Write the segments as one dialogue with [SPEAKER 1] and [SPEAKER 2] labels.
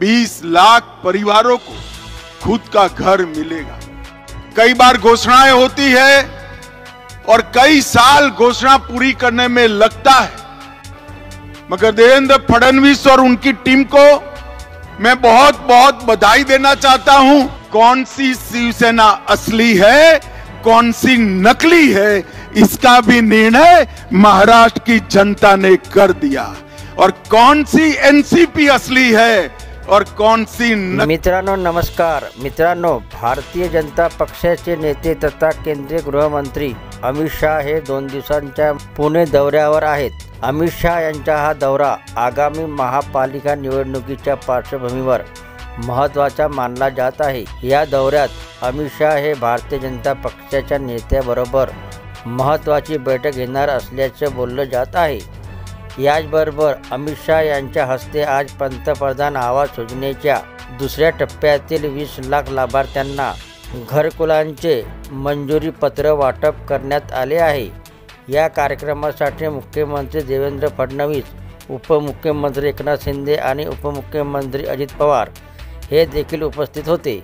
[SPEAKER 1] 20 लाख परिवारों को खुद का घर मिलेगा। कई बार घोषणाएं होती है और कई साल घोषणा पूरी करने में लगता है, मगर देवेंद्र फडणवीस और उनकी टीम को मैं बहुत बहुत बधाई देना चाहता हूं। कौन सी शिवसेना असली है, कौन सी नकली है, इसका भी निर्णय महाराष्ट्र की जनता ने कर दिया। और कौन सी एनसीपी असली है और कौन सी
[SPEAKER 2] मित्रांनो नमस्कार। मित्रांनो, भारतीय जनता पक्षाचे नेते तथा केंद्रीय गृहमंत्री अमित शाह हे 2 दिवसांच्या पुणे दौऱ्यावर आहेत। अमित शाह यांचा हा दौरा आगामी महापालिका निवडणुकीच्या पार्श्वभूमीवर महत्त्वाचा मानला जात आहे। या दौऱ्यात अमित शाह हे भारतीय जनता पक्षाच्या नेत्याबरोबर महत्त्वाची बैठक घेणार असल्याचे बोललं जात आहे। याचबरोबर अमित शाह यांच्या हस्ते आज पंतप्रधान आवास योजनेच्या दुसऱ्या टप्प्यातील 20 लाख लाभार्थ्यांना घरकुलांचे मंजुरी पत्र वाटप करण्यात आले आहे। या कार्यक्रमासाठी मुख्यमंत्री देवेंद्र फडणवीस, उपमुख्यमंत्री एकनाथ शिंदे आणि उपमुख्यमंत्री अजित पवार हे देखील उपस्थित होते।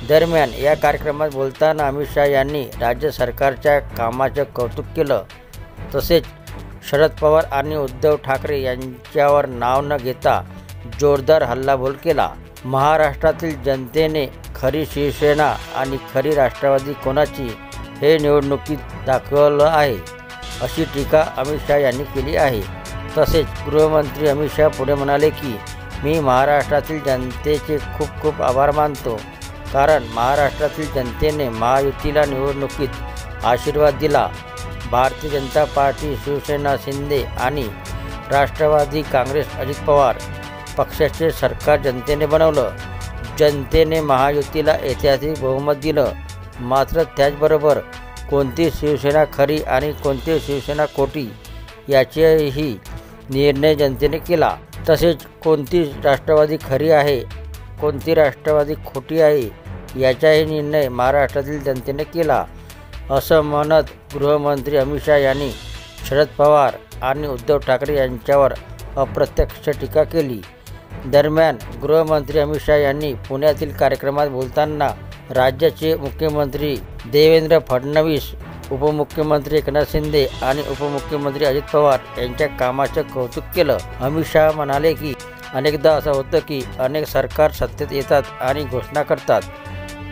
[SPEAKER 2] दरम्यान या कार्यक्रमात बोलताना अमित शाह यांनी राज्य सरकारच्या कामाचे कौतुक केलं। तसेच शरद पवार आणि उद्धव ठाकरे यांच्यावर नाव न घेता जोरदार हल्लाबोल केला। महाराष्ट्रातील जनतेने खरी शिवसेना आणि खरी राष्ट्रवादी कोणाची हे निवडणुकीत दाखवलं आहे, अशी टीका अमित शाह यांनी केली आहे। तसेच गृहमंत्री अमित शाह पुढे म्हणाले की मी महाराष्ट्रातील जनतेचे खूप खूप आभार मानतो, कारण महाराष्ट्रातील जनतेने महायुतीला निवडणुकीत आशीर्वाद दिला। भारतीय जनता पार्टी, शिवसेना, शिंदे आणि राष्ट्रवादी काँग्रेस अजित पवार पक्षाचे सरकार जनतेने बनवलं। जनतेने महायुतीला ऐतिहासिक बहुमत दिलं। मात्र त्याचबरोबर कोणती शिवसेना खरी आणि कोणती शिवसेना खोटी याचाही निर्णय जनतेने केला। तसेच कोणती राष्ट्रवादी खरी आहे, कोणती राष्ट्रवादी खोटी आहे याचाही निर्णय महाराष्ट्रातील जनतेने केला, असं म्हणत गृहमंत्री अमित शाह यांनी शरद पवार आणि उद्धव ठाकरे यांच्यावर अप्रत्यक्ष टीका केली। दरम्यान गृहमंत्री अमित शाह यांनी पुण्यातील कार्यक्रमात बोलताना राज्याचे मुख्यमंत्री देवेंद्र फडणवीस, उपमुख्यमंत्री एकनाथ शिंदे आणि उपमुख्यमंत्री अजित पवार यांच्या कामाचे कौतुक केलं। अमित शाह म्हणाले की अनेकदा असं होतं की अनेक सरकार सत्तेत येतात आणि घोषणा करतात,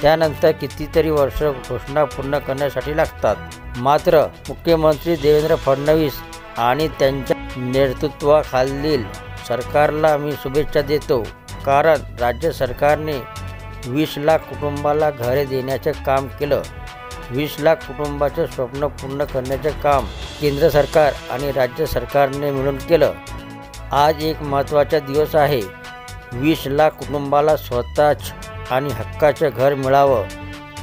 [SPEAKER 2] त्यानंतर कितीतरी वर्ष घोषणा पूर्ण करण्यासाठी लागतात। मात्र मुख्यमंत्री देवेंद्र फडणवीस आणि त्यांच्या नेतृत्वाखालील सरकारला मी शुभेच्छा देतो, कारण राज्य सरकारने 20 लाख कुटुंबाला घरे देण्याचे काम केलं। 20 लाख कुटुंबाचे स्वप्न पूर्ण करण्याचे काम केंद्र सरकार आणि राज्य सरकारने मिळून केलं। आज एक महत्त्वाचा दिवस आहे। 20 लाख कुटुंबाला स्वतःच आणि हक्काचे घर मिळावं,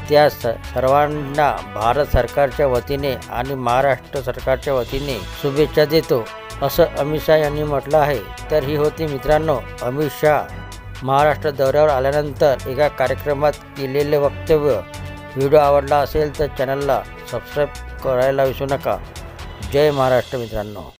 [SPEAKER 2] त्या सर्वांना भारत सरकारच्या वतीने आणि महाराष्ट्र सरकारच्या वतीने शुभेच्छा देतो, असं अमित शाह यांनी म्हटलं आहे। तर ही होती मित्रांनो अमित शाह महाराष्ट्र दौऱ्यावर आल्यानंतर एका कार्यक्रमात केलेले वक्तव्य। व्हिडिओ आवडला असेल तर चॅनलला सबस्क्राईब करायला विसरू नका। जय महाराष्ट्र मित्रांनो।